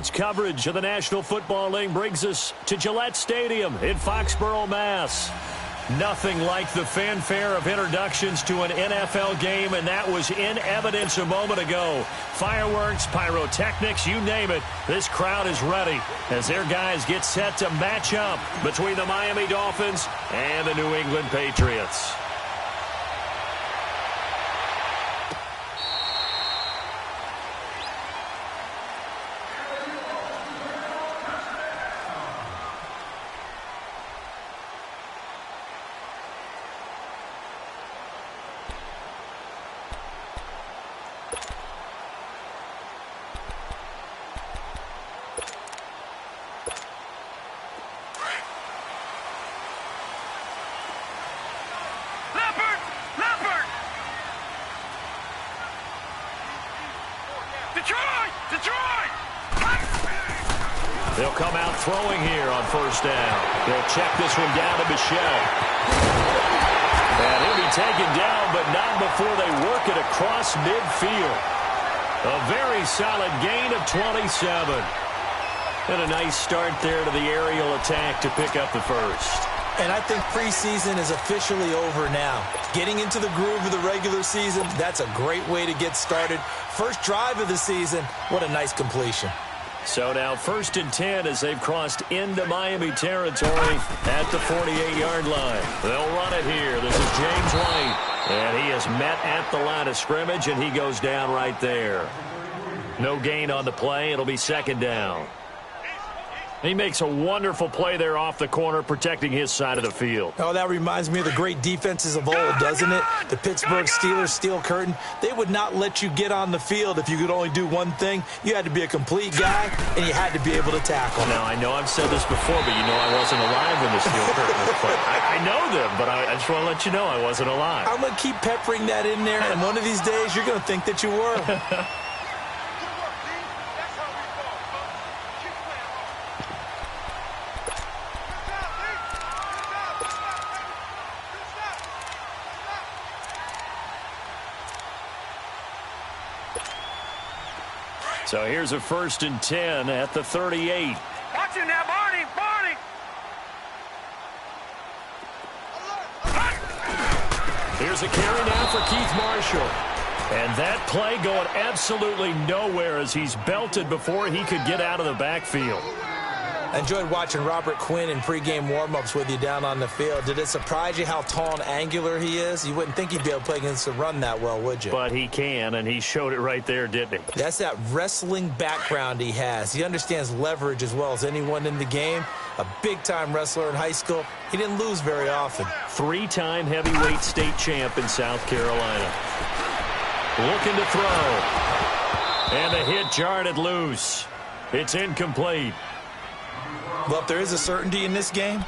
Sports coverage of the National Football League brings us to Gillette Stadium in Foxborough, Mass. Nothing like the fanfare of introductions to an NFL game, and that was in evidence a moment ago. Fireworks, pyrotechnics, you name it. This crowd is ready as their guys get set to match up between the Miami Dolphins and the New England Patriots. They'll come out throwing here on first down. They'll check this one down to Michel. And he'll be taken down, but not before they work it across midfield. A very solid gain of 27. And a nice start there to the aerial attack to pick up the first. And I think preseason is officially over now. Getting into the groove of the regular season, that's a great way to get started. First drive of the season, what a nice completion. So now 1st and 10 as they've crossed into Miami territory at the 48-yard line. They'll run it here. This is James White. And he is met at the line of scrimmage, and he goes down right there. No gain on the play. It'll be 2nd down. He makes a wonderful play there off the corner, protecting his side of the field. Oh, that reminds me of the great defenses of old, doesn't it? The Pittsburgh Steelers, steel curtain. They would not let you get on the field if you could only do one thing. You had to be a complete guy, and you had to be able to tackle. Now, I know I've said this before, but you know I wasn't alive when the steel curtain was put. I know them, but I just want to let you know I wasn't alive. I'm going to keep peppering that in there, and one of these days you're going to think that you were. So here's a 1st and 10 at the 38. Watch it now, Barney! Barney! Here's a carry now for Keith Marshall. And that play going absolutely nowhere as he's belted before he could get out of the backfield. I enjoyed watching Robert Quinn in pregame warm-ups with you down on the field. Did it surprise you how tall and angular he is? You wouldn't think he'd be able to play against the run that well, would you? But he can, and he showed it right there, didn't he? That's that wrestling background he has. He understands leverage as well as anyone in the game. A big-time wrestler in high school. He didn't lose very often. 3-time heavyweight state champ in South Carolina. Looking to throw. And the hit jarred it loose. It's incomplete. Well, if there is a certainty in this game,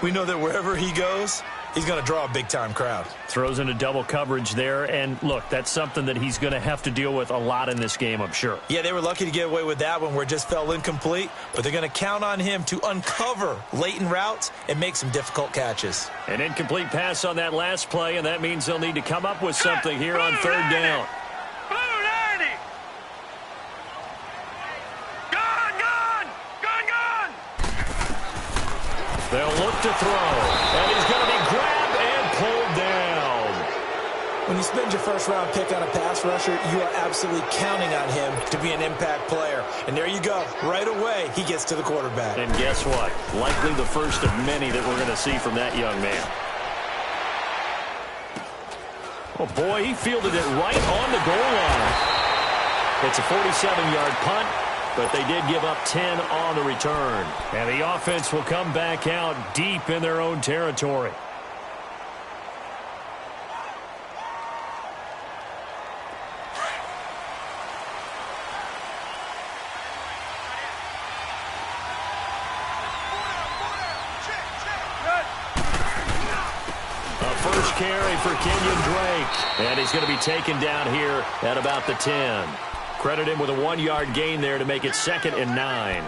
we know that wherever he goes, he's going to draw a big-time crowd. Throws into double coverage there, and look, that's something that he's going to have to deal with a lot in this game, I'm sure. Yeah, they were lucky to get away with that one where it just fell incomplete, but they're going to count on him to uncover latent routes and make some difficult catches. An incomplete pass on that last play, and that means they'll need to come up with something here on 3rd down. They'll look to throw, and he's going to be grabbed and pulled down. When you spend your first-round pick on a pass rusher, you are absolutely counting on him to be an impact player. And there you go. Right away, he gets to the quarterback. And guess what? Likely the first of many that we're going to see from that young man. Oh, boy, he fielded it right on the goal line. It's a 47-yard punt. But they did give up 10 on the return. And the offense will come back out deep in their own territory. A first carry for Kenyon Drake. And he's going to be taken down here at about the 10. Credit him with a 1-yard gain there to make it 2nd and 9.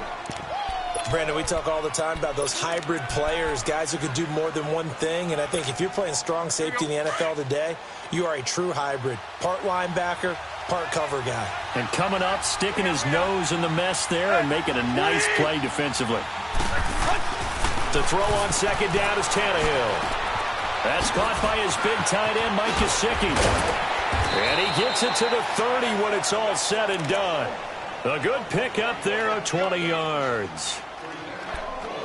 Brandon, we talk all the time about those hybrid players, guys who could do more than one thing. And I think if you're playing strong safety in the NFL today, you are a true hybrid. Part linebacker, part cover guy. And coming up, sticking his nose in the mess there and making a nice play defensively. To throw on second down is Tannehill. That's caught by his big tight end, Mike Gesicki. And he gets it to the 30 when it's all said and done. A good pickup there of 20 yards.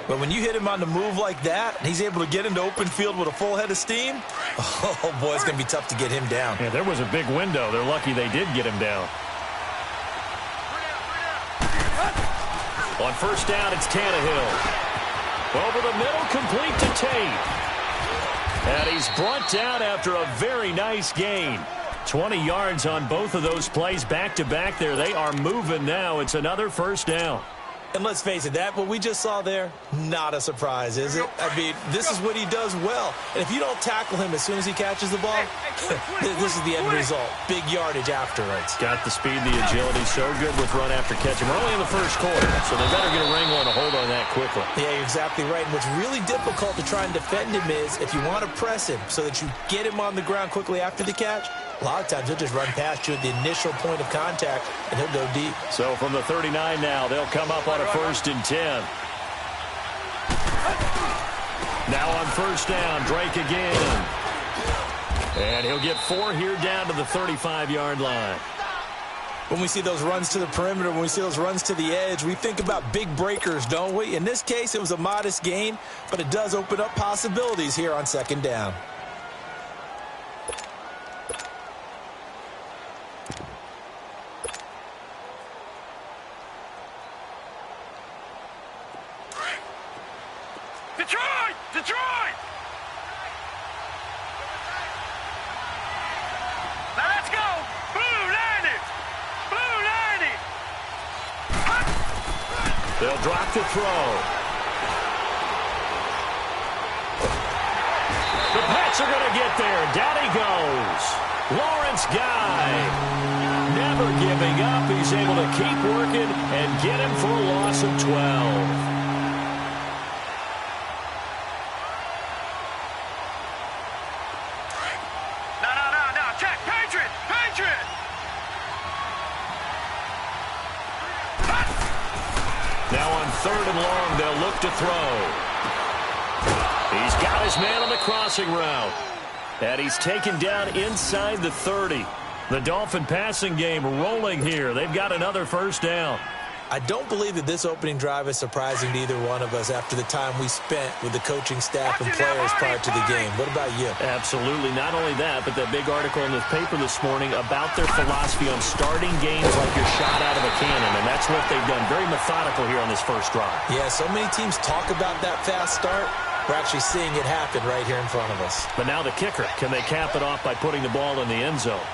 But when you hit him on the move like that, and he's able to get into open field with a full head of steam, oh, boy, it's going to be tough to get him down. Yeah, there was a big window. They're lucky they did get him down. On first down, it's Tannehill. Over the middle, complete to Tate. And he's brought down after a very nice gain. 20 yards on both of those plays back-to-back there. They are moving now. It's another first down. And let's face it, that what we just saw there, not a surprise, is it? I mean, this is what he does well. And if you don't tackle him as soon as he catches the ball, this is the end result. Big yardage afterwards. Got the speed, the agility, so good with run after catch. And we're only in the first quarter, so they better get a wrangle and a hold on that quickly. Yeah, you're exactly right. And what's really difficult to try and defend him is if you want to press him so that you get him on the ground quickly after the catch, a lot of times he'll just run past you at the initial point of contact, and he'll go deep. So from the 39 now, they'll come up on a 1st and 10. Now on first down, Drake again. And he'll get 4 here down to the 35-yard line. When we see those runs to the perimeter, when we see those runs to the edge, we think about big breakers, don't we? In this case, it was a modest gain, but it does open up possibilities here on second down. Detroit! Detroit! Now let's go! Blue 90! Blue 90! They'll drop the throw. The Pats are going to get there. Down he goes. Lawrence Guy. Never giving up. He's able to keep working and get him for a loss of 12. Check! Patriot! Patriot! Now on 3rd and long, they'll look to throw. He's got his man on the crossing route. And he's taken down inside the 30. The Dolphin passing game rolling here. They've got another first down. I don't believe that this opening drive is surprising to either one of us after the time we spent with the coaching staff and players prior to the game. What about you? Absolutely. Not only that, but that big article in the paper this morning about their philosophy on starting games like you're shot out of a cannon, and that's what they've done. Very methodical here on this first drive. Yeah, so many teams talk about that fast start. We're actually seeing it happen right here in front of us. But now the kicker. Can they cap it off by putting the ball in the end zone?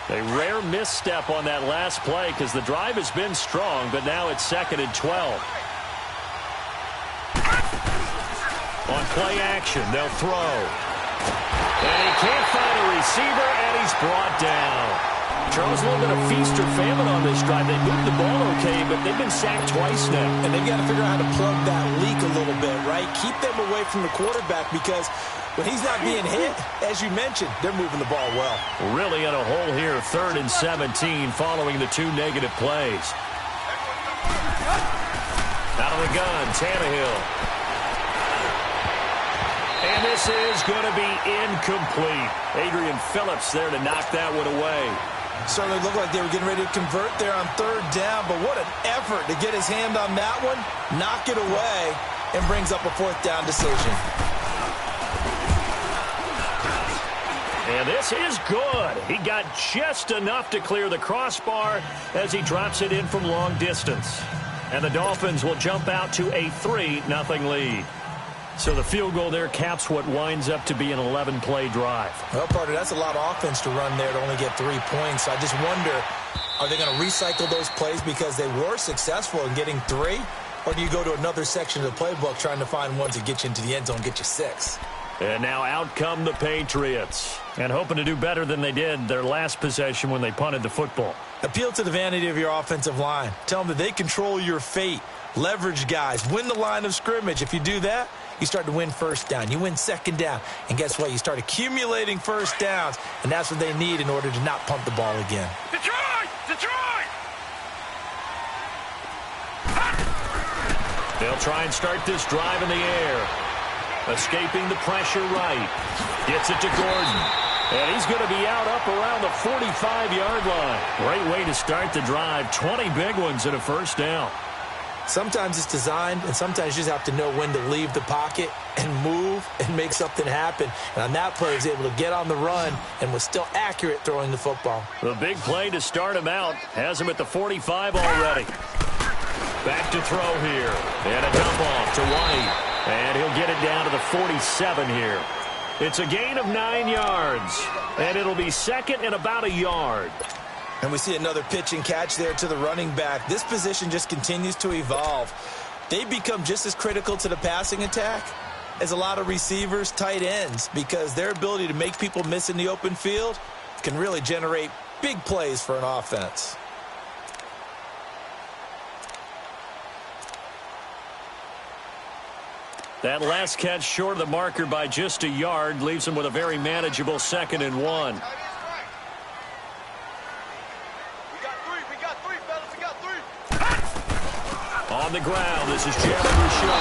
A rare misstep on that last play because the drive has been strong, but now it's 2nd and 12. On play action, they'll throw. And he can't find a receiver, and he's brought down. Charles, a little bit of feast or famine on this drive. They moved the ball okay, but they've been sacked twice now. And they've got to figure out how to plug that leak a little bit, right? Keep them away from the quarterback because when he's not being hit, as you mentioned, they're moving the ball well. Really in a hole here, 3rd and 17 following the 2 negative plays. Out of the gun, Tannehill. And this is going to be incomplete. Adrian Phillips there to knock that one away. Certainly looked like they were getting ready to convert there on 3rd down, but what an effort to get his hand on that one, knock it away, and brings up a 4th down decision. And this is good. He got just enough to clear the crossbar as he drops it in from long distance. And the Dolphins will jump out to a 3-0 lead. So the field goal there caps what winds up to be an 11-play drive. Well, Parker, that's a lot of offense to run there to only get 3 points. I just wonder, are they going to recycle those plays because they were successful in getting 3? Or do you go to another section of the playbook trying to find ones that get you into the end zone, get you 6? And now out come the Patriots. And hoping to do better than they did their last possession when they punted the football. Appeal to the vanity of your offensive line. Tell them that they control your fate. Leverage guys. Win the line of scrimmage. If you do that, you start to win first down. You win second down. And guess what? You start accumulating first downs. And that's what they need in order to not punt the ball again. Detroit! Detroit! They'll try and start this drive in the air. Escaping the pressure right. Gets it to Gordon. And he's going to be out up around the 45-yard line. Great way to start the drive. 20 big ones and a first down. Sometimes it's designed, and sometimes you just have to know when to leave the pocket and move and make something happen. And on that play, he was able to get on the run and was still accurate throwing the football. The big play to start him out has him at the 45 already. Back to throw here. And a dump off to White. And he'll get it down to the 47 here. It's a gain of 9 yards. And it'll be second and about a yard. And we see another pitch and catch there to the running back. This position just continues to evolve. They become just as critical to the passing attack as a lot of receivers, tight ends, because their ability to make people miss in the open field can really generate big plays for an offense. That last catch short of the marker by just a yard leaves him with a very manageable 2nd and 1. On the ground, this is Jalen Richard.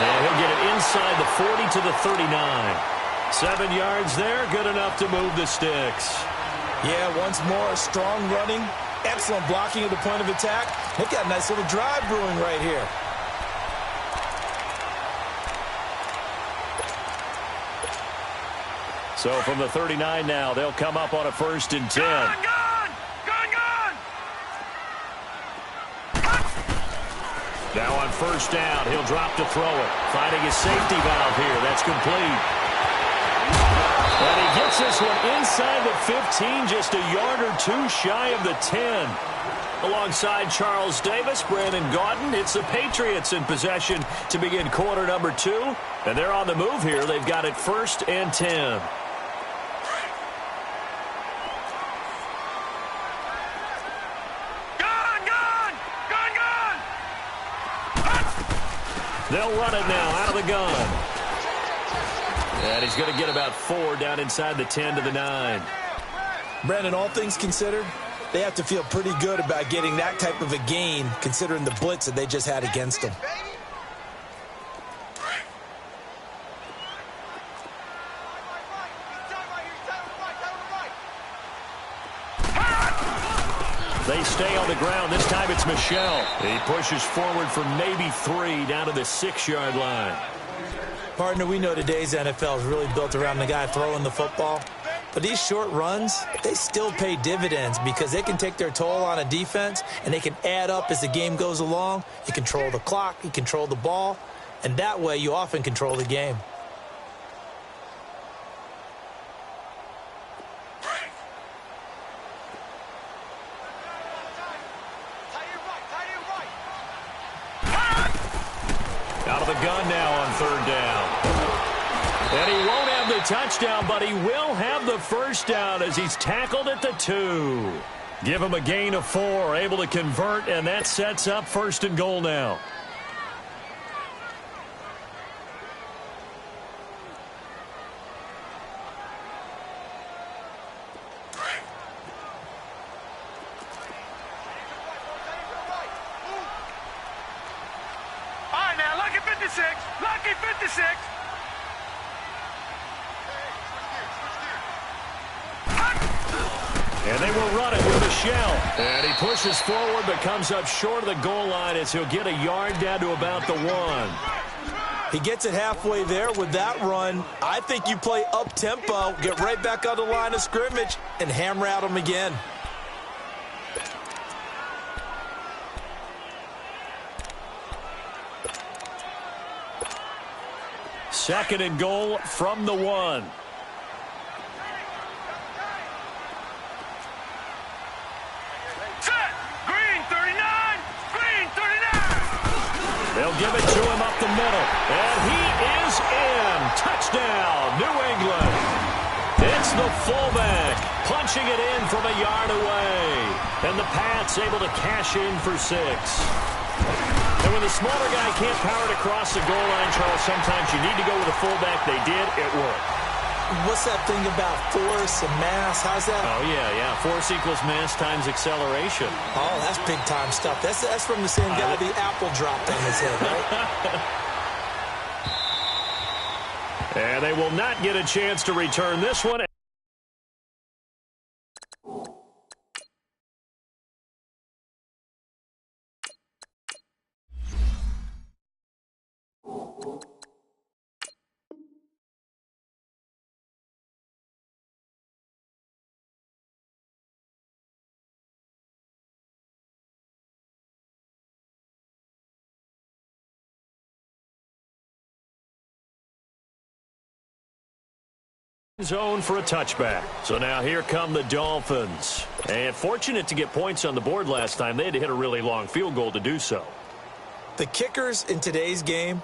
And he'll get it inside the 40 to the 39. 7 yards there, good enough to move the sticks. Yeah, once more, strong running, excellent blocking at the point of attack. They've got a nice little drive brewing right here. So from the 39 now, they'll come up on a 1st and 10. Gone! Now on 1st down, he'll drop to throw it. Finding his safety valve here. That's complete. And he gets this one inside the 15, just a yard or two shy of the 10. Alongside Charles Davis, Brandon Gaudin, it's the Patriots in possession to begin quarter number 2. And they're on the move here. They've got it 1st and 10. They'll run it now out of the gun. And he's going to get about 4 down inside the 10 to the 9. Brandon, all things considered, they have to feel pretty good about getting that type of a gain considering the blitz that they just had against them. They stay on the ground. This time it's Michel. He pushes forward for maybe 3 down to the 6-yard line. Partner, we know today's NFL is really built around the guy throwing the football. But these short runs, they still pay dividends because they can take their toll on a defense and they can add up as the game goes along. You control the clock, you control the ball, and that way you often control the game. Out of the gun now on 3rd down. And he won't have the touchdown, but he will have the first down as he's tackled at the 2. Give him a gain of 4, able to convert, and that sets up 1st and goal now. Lucky 56. And they will run it with Michel. And he pushes forward but comes up short of the goal line as he'll get a yard down to about the 1. He gets it halfway there with that run. I think you play up-tempo, get right back on the line of scrimmage, and hammer at him again. Second and goal from the 1. They'll give it to him up the middle. And he is in. Touchdown, New England. It's the fullback punching it in from a yard away. And the Pats able to cash in for 6. And when the smaller guy can't power it across the goal line, Charles, sometimes you need to go with a fullback. They did. It worked. What's that thing about force and mass? How's that? Oh, yeah. Force equals mass times acceleration. Oh, that's big-time stuff. That's from the same guy the apple dropped on his head, right? And they will not get a chance to return this one. Zone for a touchback. So now here come the Dolphins. And fortunate to get points on the board last time. They had to hit a really long field goal to do so. The kickers in today's game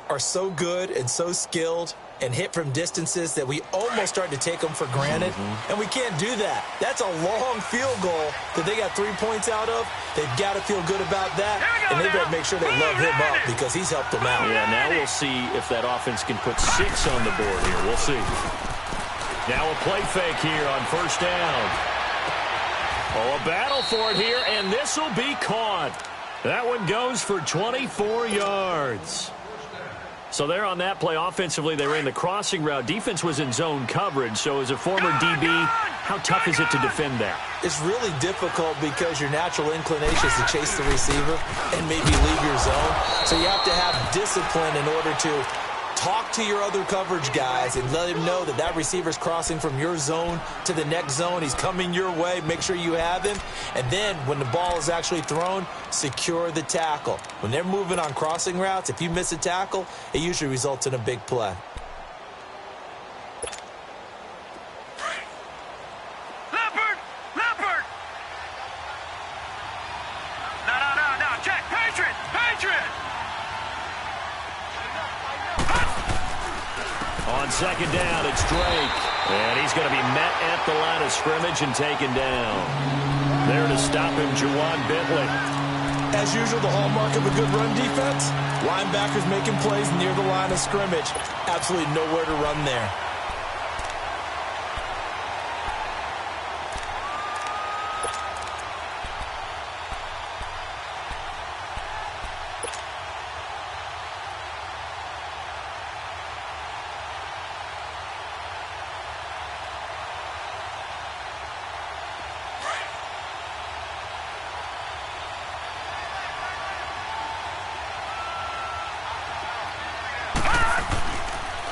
are so good and so skilled and hit from distances that we almost start to take them for granted. And we can't do that. That's a long field goal that they got 3 points out of. They've got to feel good about that. And they've got to make sure they love him up because he's helped them out. Yeah, now we'll see if that offense can put 6 on the board here. We'll see. Now a play fake here on first down. Oh, a battle for it here, and this will be caught. That one goes for 24 yards. So there on that play, offensively, they ran the crossing route. Defense was in zone coverage, so as a former DB, how tough is it to defend that? It's really difficult because your natural inclination is to chase the receiver and maybe leave your zone. So you have to have discipline in order to talk to your other coverage guys and let him know that that receiver's crossing from your zone to the next zone. He's coming your way. Make sure you have him. And then when the ball is actually thrown, secure the tackle. When they're moving on crossing routes, if you miss a tackle, it usually results in a big play. Leopard! Leopard! No. Check. Patriot! Patriot! On second down, it's Drake. And he's going to be met at the line of scrimmage and taken down. There to stop him, Juwan Bentley. As usual, the hallmark of a good run defense, linebackers making plays near the line of scrimmage. Absolutely nowhere to run there.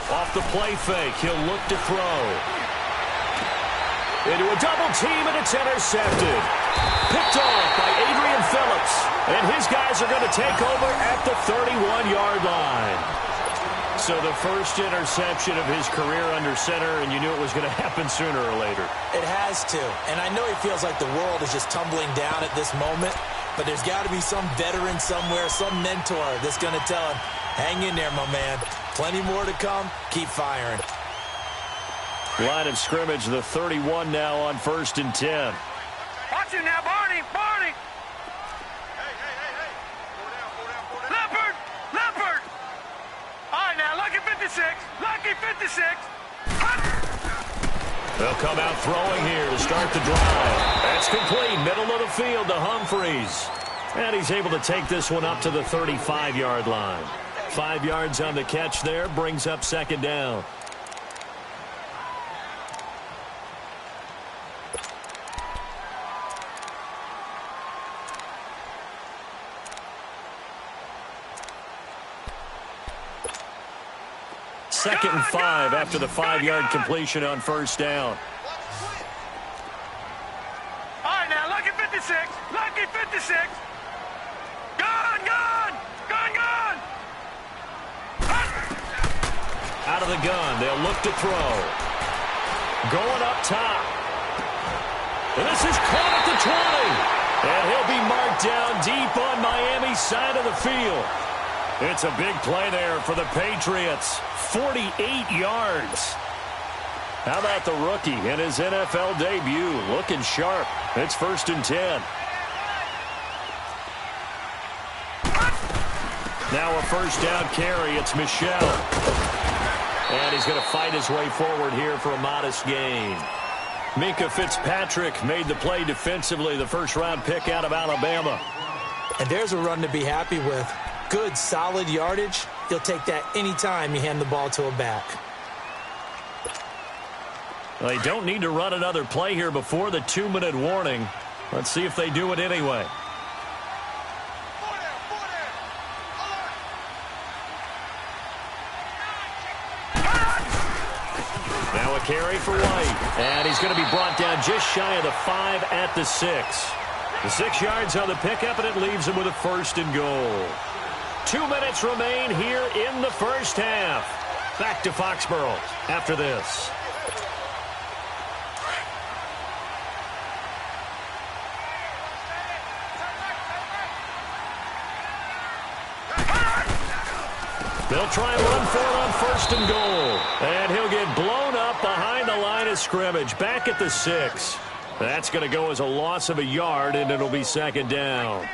Off the play fake, he'll look to throw. Into a double team, and it's intercepted. Picked off by Adrian Phillips. And his guys are going to take over at the 31-yard line. So the first interception of his career under center, and you knew it was going to happen sooner or later. It has to. And I know he feels like the world is just tumbling down at this moment, but there's got to be some veteran somewhere, some mentor that's going to tell him, hang in there, my man. Plenty more to come. Keep firing. Line of scrimmage, the 31 now on 1st and 10. Watch it now, Barney! Barney! Leopard! Leopard! All right, now, lucky 56. Lucky 56. They'll come out throwing here to start the drive. That's complete. Middle of the field to Humphreys. And he's able to take this one up to the 35-yard line. 5 yards on the catch there, brings up second down. Second and 5 after the 5-yard completion on first down. All right, now, lucky 56. Lucky 56. Gone! Out of the gun, they'll look to throw. Going up top. And this is caught at the 20. And he'll be marked down deep on Miami's side of the field. It's a big play there for the Patriots. 48 yards. How about the rookie in his NFL debut? Looking sharp. It's 1st and 10. Now a first down carry. It's Michel. And he's going to fight his way forward here for a modest gain. Minkah Fitzpatrick made the play defensively, the first-round pick out of Alabama. And there's a run to be happy with. Good, solid yardage. You'll take that anytime you hand the ball to a back. Well, they don't need to run another play here before the 2-minute warning. Let's see if they do it anyway. Now a carry for White. And he's going to be brought down just shy of the 5 at the 6. The 6 yards on the pickup, and it leaves him with a 1st and goal. 2 minutes remain here in the first half. Back to Foxborough after this. They'll try and run for it on 1st and goal. And he'll get blown up behind the line of scrimmage. Back at the 6. That's going to go as a loss of a yard, and it'll be 2nd down.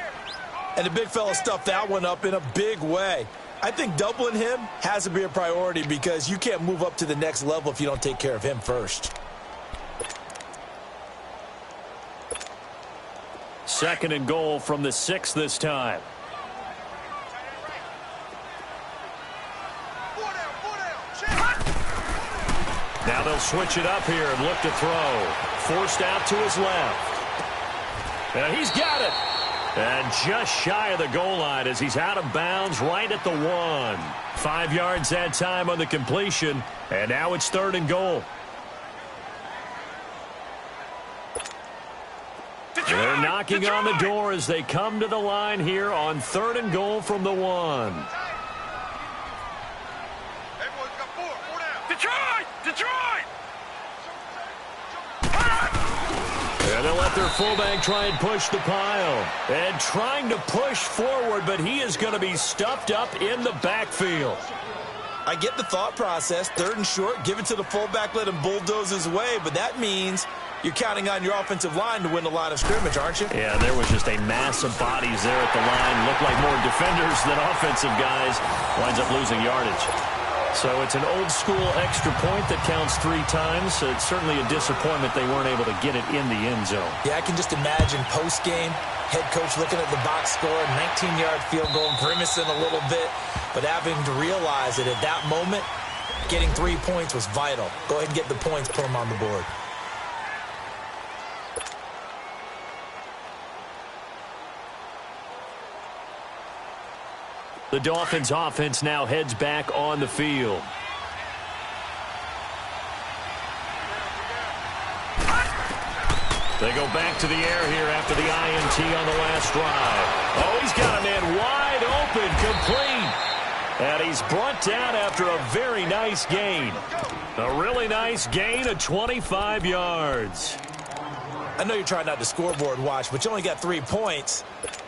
And the big fella stuffed that one up in a big way. I think doubling him has to be a priority because you can't move up to the next level if you don't take care of him first. 2nd and goal from the 6 this time. Now they'll switch it up here and look to throw. Forced out to his left. And he's got it. And just shy of the goal line as he's out of bounds right at the 1. 5 yards that time on the completion. And now it's 3rd and goal. They're knocking on the door as they come to the line here on 3rd and goal from the 1. Detroit! And they'll let their fullback try and push the pile. And trying to push forward, but he is going to be stuffed up in the backfield. I get the thought process. 3rd and short, give it to the fullback, let him bulldoze his way. But that means you're counting on your offensive line to win the line of scrimmage, aren't you? Yeah, there was just a mass of bodies there at the line. Looked like more defenders than offensive guys. Winds up losing yardage. So it's an old-school extra point that counts 3 times. So it's certainly a disappointment they weren't able to get it in the end zone. Yeah, I can just imagine post-game, head coach looking at the box score, 19-yard field goal, grimacing a little bit, but having to realize that at that moment, getting 3 points was vital. Go ahead and get the points, put them on the board. The Dolphins offense now heads back on the field. They go back to the air here after the INT on the last drive. Oh, he's got a man wide open, complete. And he's brought down after a very nice gain. A really nice gain of 25 yards. I know you're trying not to scoreboard watch, but you only got 3 points.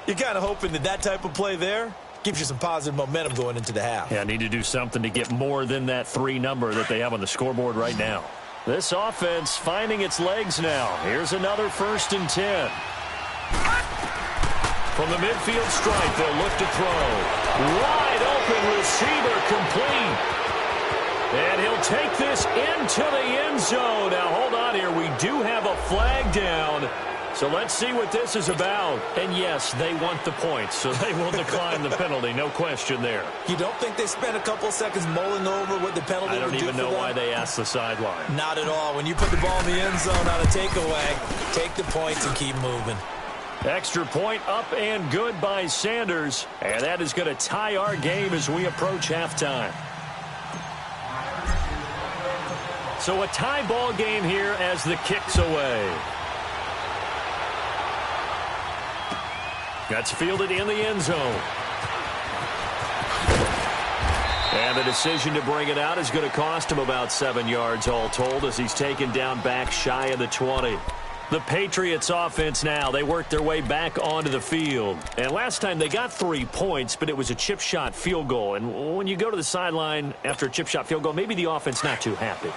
You're kind of hoping that type of play there gives you some positive momentum going into the half. Yeah, need to do something to get more than that 3 number that they have on the scoreboard right now. This offense finding its legs now. Here's another 1st and 10. From the midfield stripe, they'll look to throw. Wide open receiver complete. And he'll take this into the end zone. Now, hold on here. We do have a flag down. So let's see what this is about. And yes, they want the points, so they will decline the penalty. No question there. You don't think they spent a couple seconds mulling over what the penalty would do for them? I don't even know why they asked the sideline. Not at all. When you put the ball in the end zone on a takeaway, take the points and keep moving. Extra point up and good by Sanders. And that is going to tie our game as we approach halftime. So a tie ball game here as the kick's away. That's fielded in the end zone. And the decision to bring it out is going to cost him about 7 yards all told as he's taken down back shy of the 20. The Patriots offense now, they worked their way back onto the field. And last time they got 3 points, but it was a chip shot field goal. And when you go to the sideline after a chip shot field goal, maybe the offense not too happy.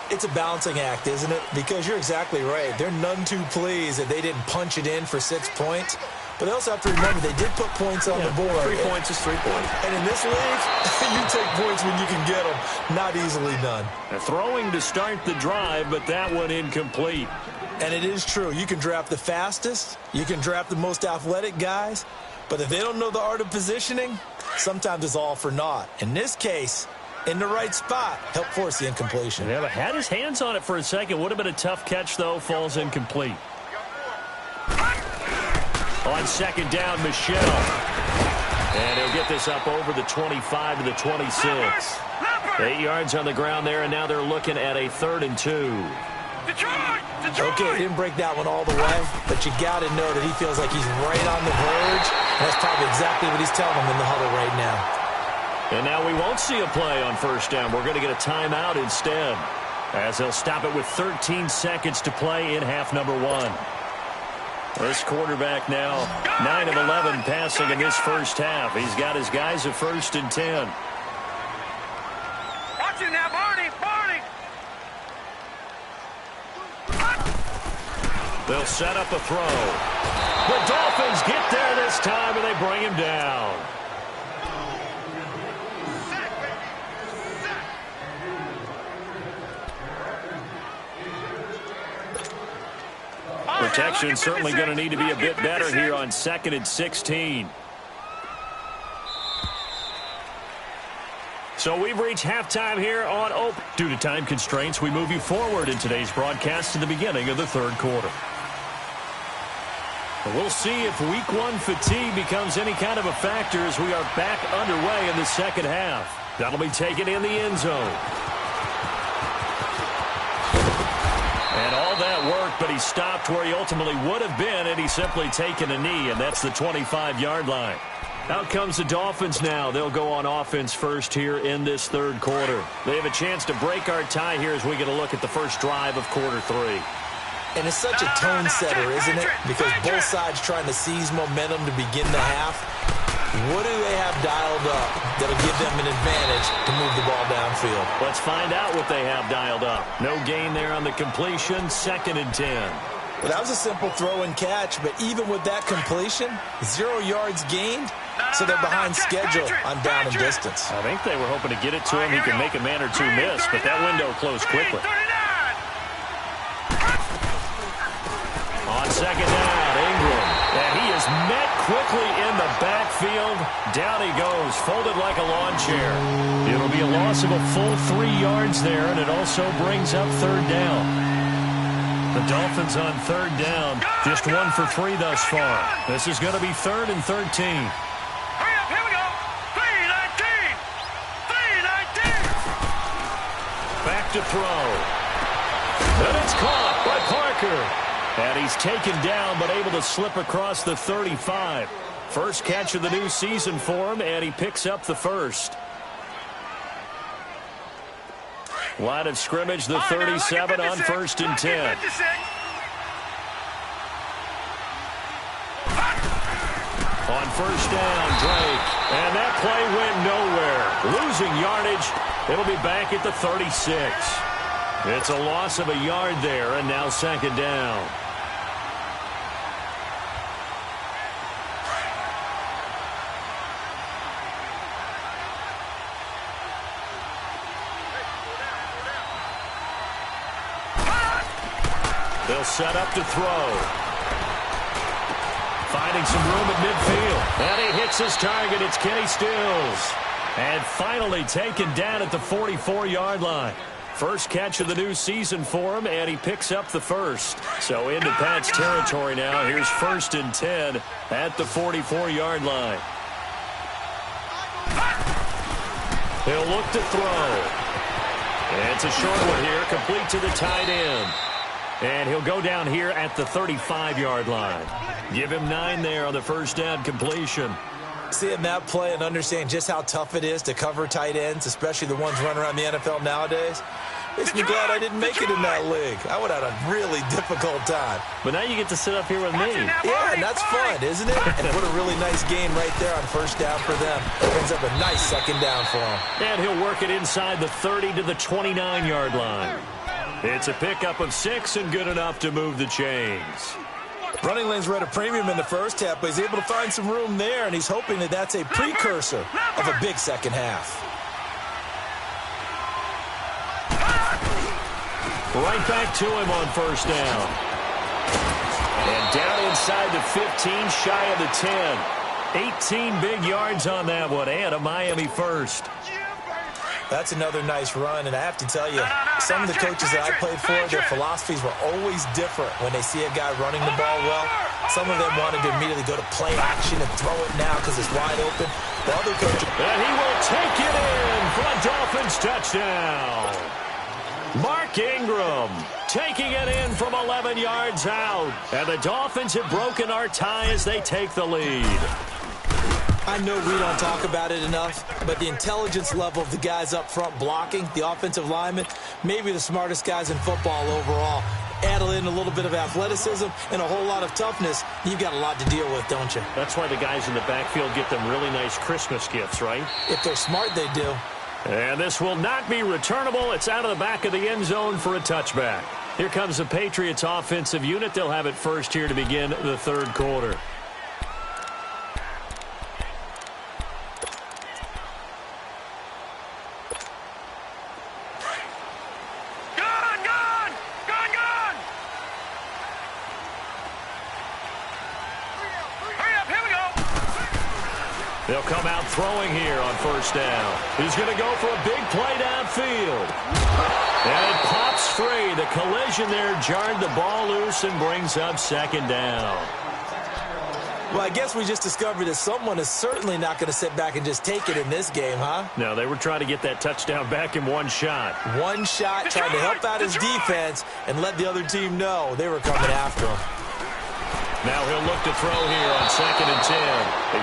It's a balancing act, isn't it? Because you're exactly right. They're none too pleased that they didn't punch it in for 6 points. But they also have to remember they did put points on the board. 3 points is 3 points. And in this league, you take points when you can get them. Not easily done. Throwing to start the drive, but that one incomplete. And it is true. You can draft the fastest. You can draft the most athletic guys. But if they don't know the art of positioning, sometimes it's all for naught. In this case, in the right spot, helped force the incompletion. Yeah, but had his hands on it for a second. Would have been a tough catch, though. Falls incomplete. On second down, Michel. And he'll get this up over the 25 to the 26. 8 yards on the ground there, and now they're looking at a 3rd and 2. Okay, he didn't break that one all the way, but you got to know that he feels like he's right on the verge. And that's probably exactly what he's telling them in the huddle right now. And now we won't see a play on first down. We're going to get a timeout instead, as they'll stop it with 13 seconds to play in half number 1. This quarterback now 9 of 11 passing in this first half. He's got his guys at 1st and 10. Watch it now, Barney. They'll set up a throw. The Dolphins get there this time, and they bring him down. Protection certainly going to need to be a bit better here on 2nd and 16. So we've reached halftime here on Open. Due to time constraints, we move you forward in today's broadcast to the beginning of the 3rd quarter. We'll see if week 1 fatigue becomes any kind of a factor as we are back underway in the second half. That'll be taken in the end zone. And all that work, but he stopped where he ultimately would have been, and he's simply taken a knee, and that's the 25-yard line. Out comes the Dolphins now. They'll go on offense first here in this 3rd quarter. They have a chance to break our tie here as we get a look at the first drive of quarter 3. And it's such a tone setter, isn't it? Because both sides trying to seize momentum to begin the half. What do they have dialed up that'll give them an advantage to move the ball downfield? Let's find out what they have dialed up. No gain there on the completion, 2nd and 10. Well, that was a simple throw and catch, but even with that completion, 0 yards gained, so they're behind schedule on down and distance. I think they were hoping to get it to him. He can make a man or two miss, but that window closed quickly. On second down, Ingram. And he is met quickly in the backfield. Down he goes, folded like a lawn chair. It'll be a loss of a full 3 yards there, and it also brings up 3rd down. The Dolphins on 3rd down, just 1 for 3 thus far. This is going to be 3rd and 13. Hurry up, here we go. 3-19. 3-19. Back to throw. And it's caught by Parker. And he's taken down, but able to slip across the 35. First catch of the new season for him, and he picks up the 1st. Line of scrimmage, the 37 on 1st and 10. On 1st down, Drake. And that play went nowhere. Losing yardage. It'll be back at the 36. It's a loss of a yard there, and now 2nd down. They'll set up to throw. Finding some room at midfield. And he hits his target. It's Kenny Stills. And finally taken down at the 44-yard line. First catch of the new season for him, and he picks up the 1st. So into Pat's territory now. Here's 1st and 10 at the 44-yard line. He'll look to throw. And it's a short one here, complete to the tight end. And he'll go down here at the 35-yard line. Give him 9 there on the 1st down completion. Seeing that play and understand just how tough it is to cover tight ends, especially the ones running around the NFL nowadays, Makes me glad I didn't make it in that league. I would have had a really difficult time. But now you get to sit up here with me. Yeah, and that's fun, isn't it? And what a really nice game right there on first down for them. Brings up a nice second down for him. And he'll work it inside the 30 to the 29-yard line. It's a pickup of 6 and good enough to move the chains. Running lanes were at a premium in the first half, but he's able to find some room there, and he's hoping that that's a precursor of a big second half. Right back to him on first down. And down inside the 15, shy of the 10. 18 big yards on that one, and a Miami first. That's another nice run, and I have to tell you, some of the coaches that I played for, their philosophies were always different when they see a guy running the ball well. Some of them wanted to immediately go to play action and throw it now because it's wide open. The other coaches... And he will take it in for a Dolphins touchdown. Mark Ingram taking it in from 11 yards out. And the Dolphins have broken our tie as they take the lead. I know we don't talk about it enough, but the intelligence level of the guys up front blocking, the offensive linemen, maybe the smartest guys in football overall. Add in a little bit of athleticism and a whole lot of toughness, you've got a lot to deal with, don't you? That's why the guys in the backfield get them really nice Christmas gifts, right? If they're smart, they do. And this will not be returnable. It's out of the back of the end zone for a touchback. Here comes the Patriots offensive unit. They'll have it first here to begin the third quarter. They'll come out throwing here on first down. He's going to go for a big play downfield. And it pops free. The collision there jarred the ball loose and brings up second down. Well, I guess we just discovered that someone is certainly not going to sit back and just take it in this game, huh? No, they were trying to get that touchdown back in one shot. One shot, trying to help out his defense and let the other team know they were coming after him. Now he'll look to throw here on 2nd and 10.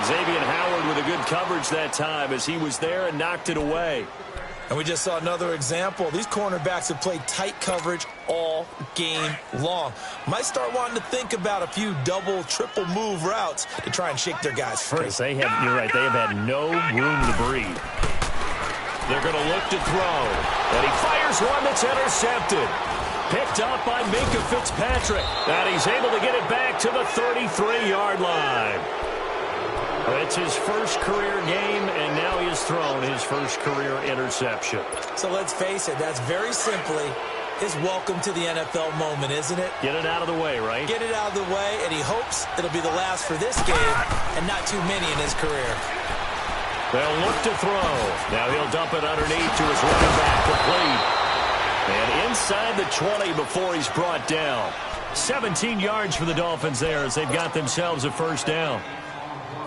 Xavier Howard with a good coverage that time as he was there and knocked it away. And we just saw another example. These cornerbacks have played tight coverage all game long. Might start wanting to think about a few double, triple move routes to try and shake their guys free. Because they have, you're right, they have had no room to breathe. They're going to look to throw. And he fires one that's intercepted. Picked up by Minkah Fitzpatrick. And he's able to get it back to the 33-yard line. It's his first career game, and now he has thrown his first career interception. So let's face it, that's very simply his welcome to the NFL moment, isn't it? Get it out of the way, right? Get it out of the way, and he hopes it'll be the last for this game and not too many in his career. They'll look to throw. Now he'll dump it underneath to his running back, complete. And inside the 20 before he's brought down. 17 yards for the Dolphins there as they've got themselves a first down.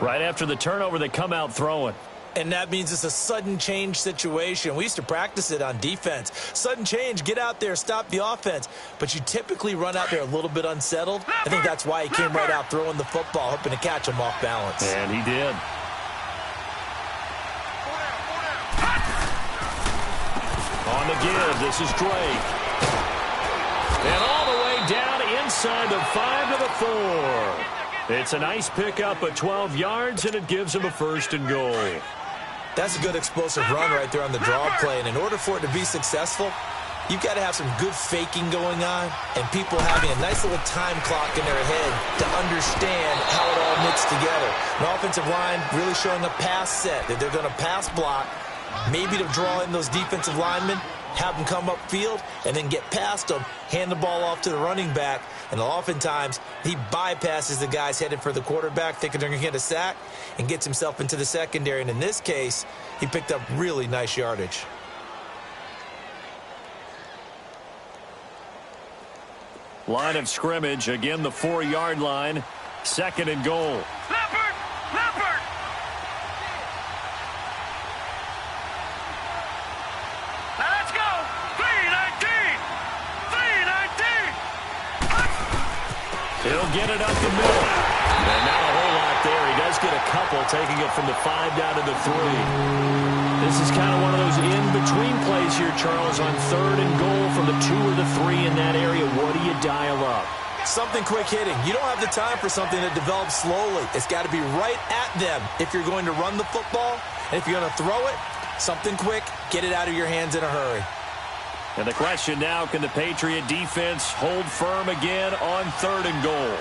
Right after the turnover, they come out throwing. And that means it's a sudden change situation. We used to practice it on defense. Sudden change, get out there, stop the offense. But you typically run out there a little bit unsettled. I think that's why he came right out throwing the football, hoping to catch him off balance. And he did. On the give, this is Drake. And all the way down inside the 5 to the 4. It's a nice pickup of 12 yards, and it gives him a first and goal. That's a good explosive run right there on the draw play. And in order for it to be successful, you've got to have some good faking going on and people having a nice little time clock in their head to understand how it all knits together. An offensive line really showing a pass set that they're going to pass block, maybe to draw in those defensive linemen, have them come upfield, and then get past them, hand the ball off to the running back, and oftentimes he bypasses the guys headed for the quarterback, thinking they're going to get a sack, and gets himself into the secondary. And in this case, he picked up really nice yardage. Line of scrimmage, again the 4-yard line, 2nd and goal. Leopard! Leopard! Now let's go! 3-19! 3-19! He'll get it up the middle. And not a whole lot there. He does get a couple, taking it from the 5 down to the 3. This is kind of one of those in-between plays here, Charles, on 3rd and goal from the 2 or the 3 in that area. What do you dial up? Something quick hitting. You don't have the time for something that develops slowly. It's got to be right at them if you're going to run the football. And if you're going to throw it, something quick, get it out of your hands in a hurry. And the question now, can the Patriot defense hold firm again on 3rd and goal?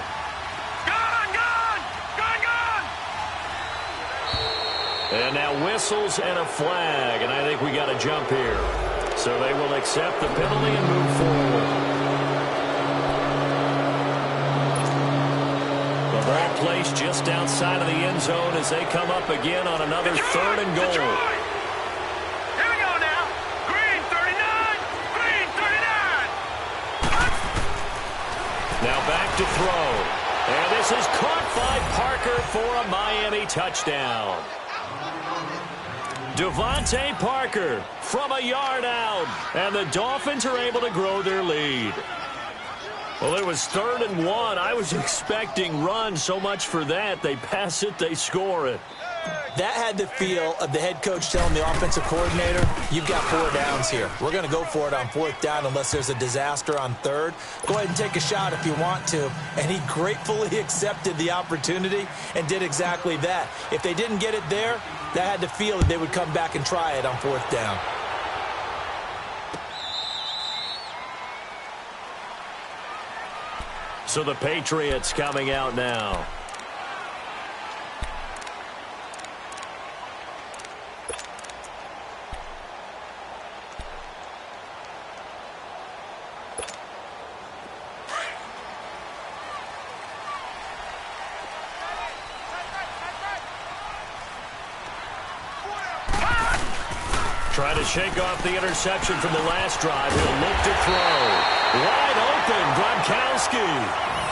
And now whistles and a flag, and I think we got a jump here. So they will accept the penalty and move forward. The ball placed just outside of the end zone as they come up again on another Detroit, 3rd and goal. Detroit. Here we go now. Green 39. Green 39. Now back to throw. And this is caught by Parker for a Miami touchdown. Devontae Parker from a yard out, and the Dolphins are able to grow their lead. Well, it was 3rd and 1. I was expecting run, so much for that. They pass it, they score it. That had the feel of the head coach telling the offensive coordinator, you've got 4 downs here. We're going to go for it on 4th down unless there's a disaster on 3rd. Go ahead and take a shot if you want to. And he gratefully accepted the opportunity and did exactly that. If they didn't get it there, that had the feel that they would come back and try it on 4th down. So the Patriots coming out now. Trying to shake off the interception from the last drive. He'll look to throw. Wide open, Gronkowski.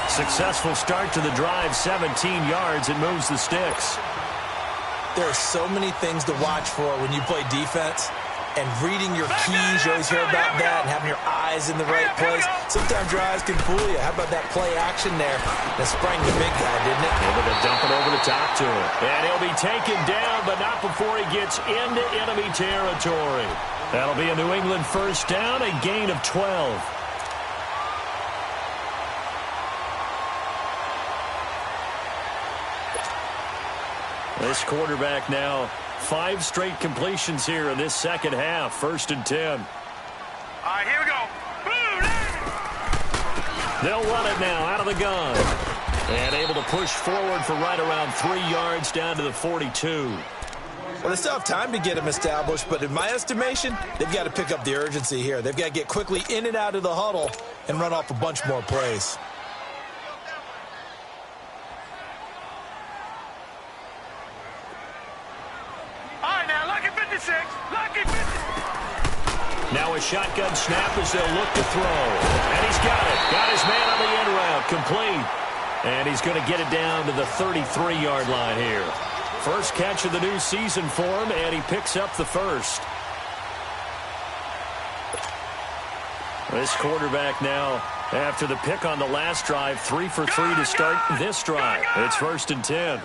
Successful start to the drive, 17 yards. It moves the sticks. There are so many things to watch for when you play defense. And reading your keys, you always hear about that, and having your eyes in the right place. Sometimes your eyes can fool you. How about that play action there? That sprang the big guy, didn't it? Able to dump it over the top to him. And he'll be taken down, but not before he gets into enemy territory. That'll be a New England 1st down, a gain of 12. This quarterback now, 5 straight completions here in this second half. 1st and 10. All right, here we go. Boom! They'll run it now out of the gun. And able to push forward for right around 3 yards down to the 42. Well, they still have time to get him established, but in my estimation, they've got to pick up the urgency here. They've got to get quickly in and out of the huddle and run off a bunch more plays. Now a shotgun snap as they'll look to throw. And he's got it. Got his man on the end route. Complete. And he's going to get it down to the 33-yard line here. First catch of the new season for him, and he picks up the 1st. This quarterback now, after the pick on the last drive, 3 for 3 to start this drive. It's 1st and 10.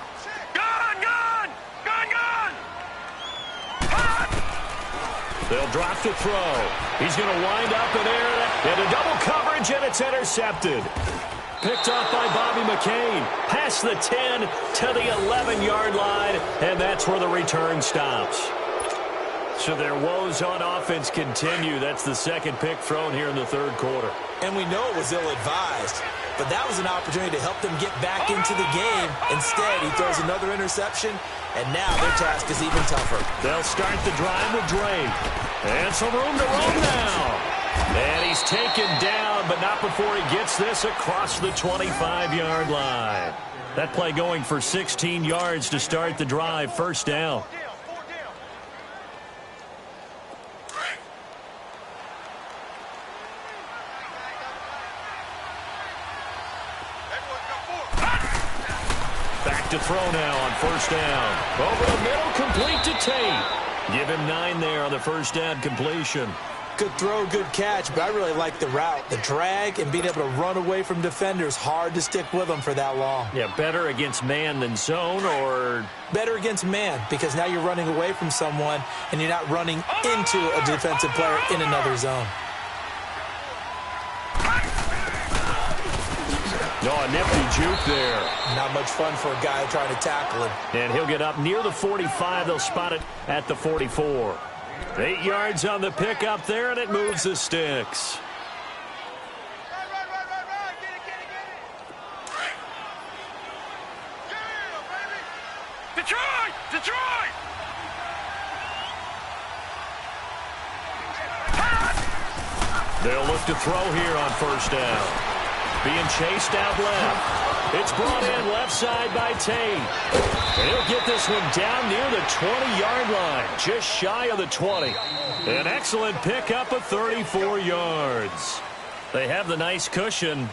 They'll drop to throw. He's going to wind up in air into double coverage, and it's intercepted. Picked off by Bobby McCain. Past the 10 to the 11-yard line, and that's where the return stops. So their woes on offense continue. That's the 2nd pick thrown here in the 3rd quarter. And we know it was ill-advised, but that was an opportunity to help them get back into the game. Instead, he throws another interception, and now their task is even tougher. They'll start the drive with Drake. And some room to roam now. And he's taken down, but not before he gets this across the 25-yard line. That play going for 16 yards to start the drive. 1st down. Back to throw now on 1st down. Over the middle, complete to Tate. Give him 9 there on the 1st down completion. Good throw, good catch, but I really like the route. The drag and being able to run away from defenders, hard to stick with them for that long. Yeah, better against man than zone, or? Better against man, because now you're running away from someone and you're not running into a defensive player in another zone. No, a nifty juke there. Not much fun for a guy trying to tackle him. And he'll get up near the 45. They'll spot it at the 44. 8 yards on the pickup there, and it moves the sticks. Detroit! Detroit! They'll look to throw here on first down. Being chased out left. It's brought in left side by Tate. And he'll get this one down near the 20-yard line, just shy of the 20. An excellent pickup of 34 yards. They have the nice cushion.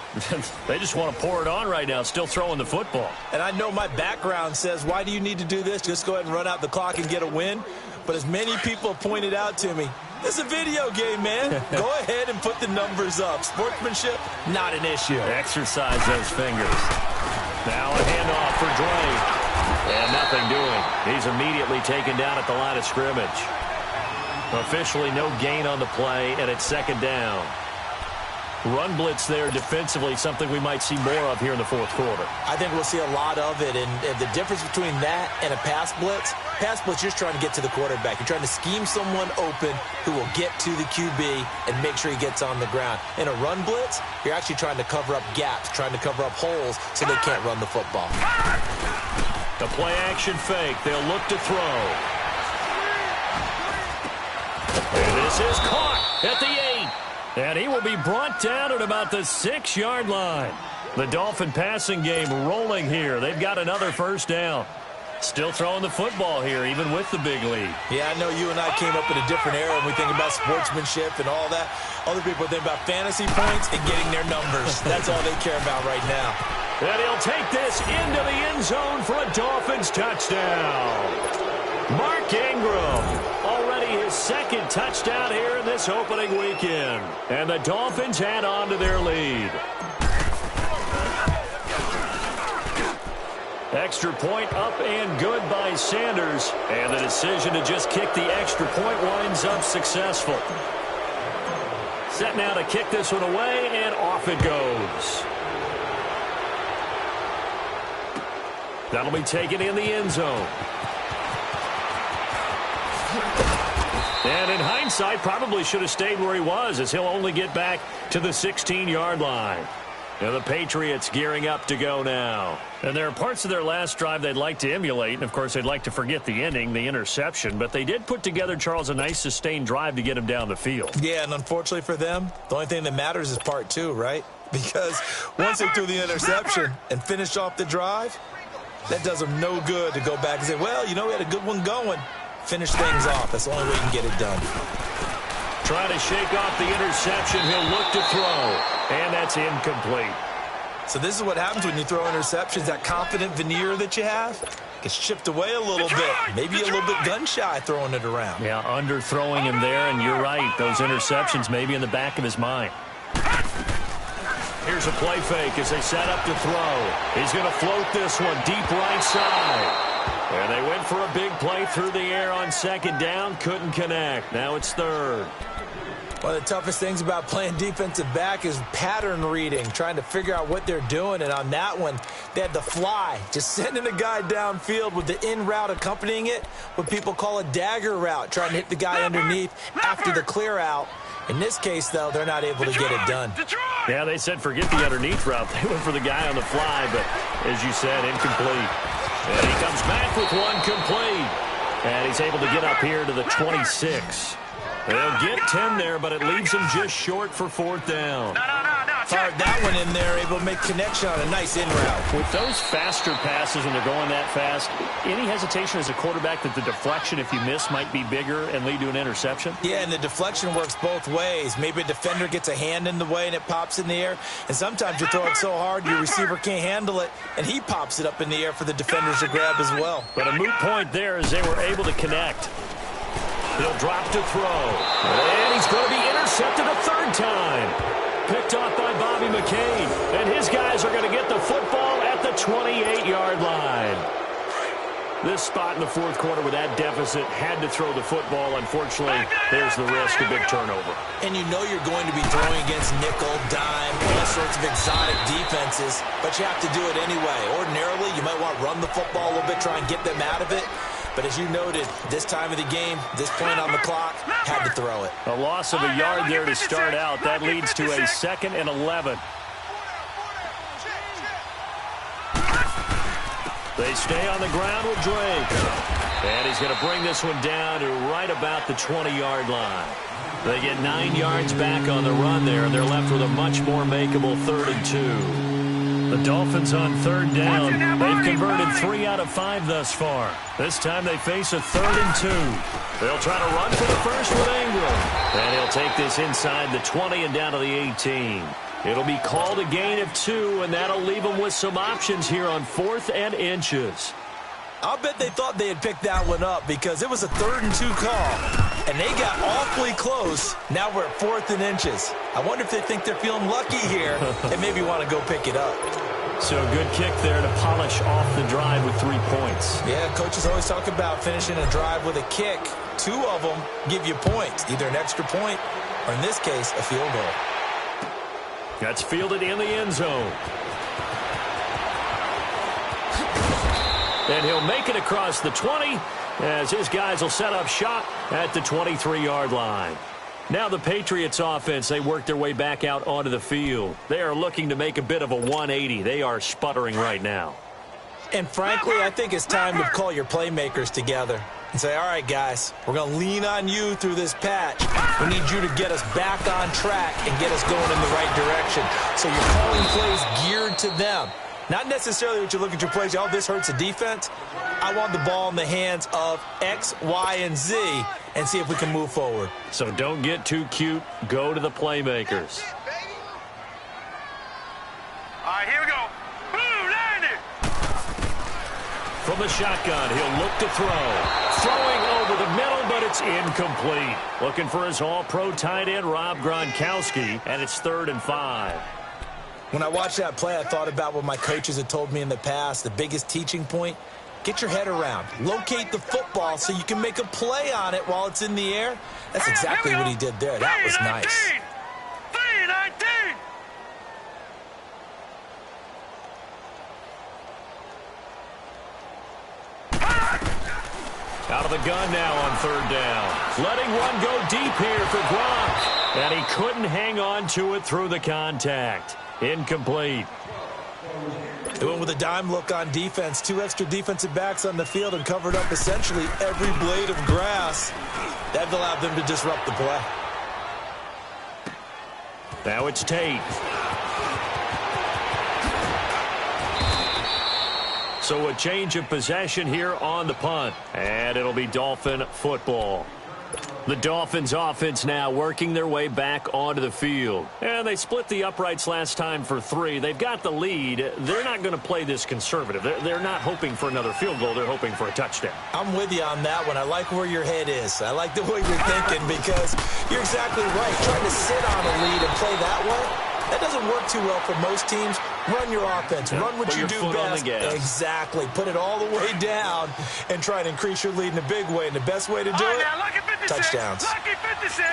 They just want to pour it on right now, still throwing the football. And I know my background says, why do you need to do this? Just go ahead and run out the clock and get a win. But as many people have pointed out to me, this is a video game, man. Go ahead and put the numbers up. Sportsmanship, not an issue. Exercise those fingers. Now a handoff for Dre. And nothing doing. He's immediately taken down at the line of scrimmage. Officially no gain on the play, and it's second down. Run blitz there defensively, something we might see more of here in the fourth quarter. I think we'll see a lot of it, and the difference between that and a pass blitz, you're just trying to get to the quarterback. You're trying to scheme someone open who will get to the QB and make sure he gets on the ground. In a run blitz, you're actually trying to cover up gaps, trying to cover up holes so they can't run the football. The play action fake. They'll look to throw. And this is caught at the 8. And he will be brought down at about the 6-yard line. The Dolphin passing game rolling here. They've got another first down. Still throwing the football here, even with the big lead. Yeah, I know you and I came up in a different era when we think about sportsmanship and all that. Other people think about fantasy points and getting their numbers. That's all they care about right now. And he'll take this into the end zone for a Dolphins touchdown. Mark Ingram, already his second touchdown here in this opening weekend. And the Dolphins add on to their lead. Extra point up and good by Sanders. And the decision to just kick the extra point winds up successful. Set now to kick this one away, and off it goes. That'll be taken in the end zone. And in hindsight, probably should have stayed where he was, as he'll only get back to the 16-yard line. And the Patriots gearing up to go now. And there are parts of their last drive they'd like to emulate. And, of course, they'd like to forget the ending, the interception. But they did put together, Charles, a nice sustained drive to get him down the field. Yeah, and unfortunately for them, the only thing that matters is part 2, right? Because once they threw the interception and finished off the drive, that does them no good to go back and say, well, you know, we had a good one going. Finish things off. That's the only way you can get it done. Trying to shake off the interception. He'll look to throw. And that's incomplete. So this is what happens when you throw interceptions. That confident veneer that you have gets chipped away a little bit. Maybe a little bit gun-shy throwing it around. Yeah, underthrowing him there, and you're right. Those interceptions may be in the back of his mind. Here's a play fake as they set up to throw. He's going to float this one deep right side. And they went for a big play through the air on second down. Couldn't connect. Now it's third. One of the toughest things about playing defensive back is pattern reading, trying to figure out what they're doing. And on that one, they had the fly, just sending a guy downfield with the in route accompanying it, what people call a dagger route, trying to hit the guy underneath after the clear out. In this case, though, they're not able to get it done. Yeah, they said forget the underneath route. They went for the guy on the fly, but as you said, incomplete. And he comes back with one complete. And he's able to get up here to the 26. They'll get 10 there, but it leaves him just short for fourth down. Fired that one in there, able to make connection on a nice in route. With those faster passes when they're going that fast, any hesitation as a quarterback that the deflection, if you miss, might be bigger and lead to an interception? Yeah, and the deflection works both ways. Maybe a defender gets a hand in the way and it pops in the air. And sometimes you throw it so hard your receiver can't handle it, and he pops it up in the air for the defenders to grab as well. But a moot point there as they were able to connect. He'll drop to throw. And he's going to be intercepted a third time. Picked off by Bobby McCain. And his guys are going to get the football at the 28-yard line. This spot in the fourth quarter with that deficit had to throw the football. Unfortunately, there's the risk of big turnover. And you know you're going to be throwing against nickel, dime, all sorts of exotic defenses, but you have to do it anyway. Ordinarily, you might want to run the football a little bit, try and get them out of it. But as you noted, this time of the game, this point on the clock, had to throw it. A loss of a yard there to start out. That leads to a 2nd and 11. They stay on the ground with Drake. And he's going to bring this one down to right about the 20-yard line. They get 9 yards back on the run there, and they're left with a much more makeable 3rd and 2. The Dolphins on 3rd down. They've converted 3 out of 5 thus far. This time they face a 3rd and 2. They'll try to run for the first with Ingram. And he'll take this inside the 20 and down to the 18. It'll be called a gain of 2, and that'll leave them with some options here on 4th and inches. I'll bet they thought they had picked that one up because it was a 3rd and 2 call, and they got awfully close. Now we're at 4th and inches. I wonder if they think they're feeling lucky here and maybe want to go pick it up. So good kick there to polish off the drive with 3 points. Yeah, coaches always talk about finishing a drive with a kick. 2 of them give you points, either an extra point or, in this case, a field goal. That's fielded in the end zone. And he'll make it across the 20 as his guys will set up shop at the 23-yard line. Now the Patriots offense, they work their way back out onto the field. They are looking to make a bit of a 180. They are sputtering right now. And frankly, I think it's time to call your playmakers together and say, all right, guys, we're going to lean on you through this patch. We need you to get us back on track and get us going in the right direction. So you're calling plays geared to them. Not necessarily what you look at your plays, oh, this hurts the defense. I want the ball in the hands of X, Y, and Z and see if we can move forward. So don't get too cute. Go to the playmakers. All right, here we go. Boom, landed. From the shotgun, he'll look to throw. Throwing over the middle, but it's incomplete. Looking for his all-pro tight end, Rob Gronkowski, and it's 3rd and 5. When I watched that play, I thought about what my coaches had told me in the past. The biggest teaching point, get your head around. Locate the football so you can make a play on it while it's in the air. That's exactly what he did there. That was nice. 3-19. Out of the gun now on 3rd down. Letting one go deep here for Gronk. And he couldn't hang on to it through the contact. Incomplete. They went with a dime look on defense. 2 extra defensive backs on the field and covered up essentially every blade of grass. That allowed them to disrupt the play. Now it's Tate. So a change of possession here on the punt. And it'll be Dolphin football. The Dolphins offense now working their way back onto the field. And they split the uprights last time for 3. They've got the lead. They're not going to play this conservative. They're not hoping for another field goal. They're hoping for a touchdown. I'm with you on that one. I like where your head is. I like the way you're thinking because you're exactly right. Trying to sit on a lead and play that way, that doesn't work too well for most teams. Run your offense. Run what you do best. Exactly. Put it all the way down and try to increase your lead in a big way. And the best way to do it, touchdowns. Lucky 56.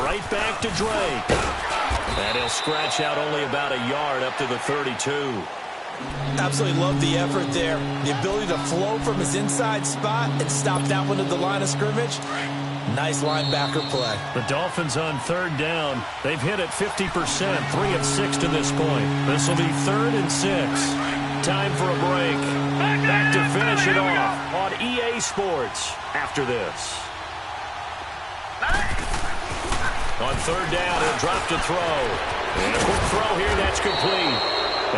Right back to Drake. And he'll scratch out only about a yard up to the 32. Absolutely love the effort there. The ability to flow from his inside spot and stop that one at the line of scrimmage. Nice linebacker play. The Dolphins on 3rd down. They've hit it 50%, 3 of 6 to this point. This will be 3rd and 6. Time for a break. Back to finish it off on EA Sports after this. On 3rd down, he'll drop to throw. And a quick throw here, that's complete.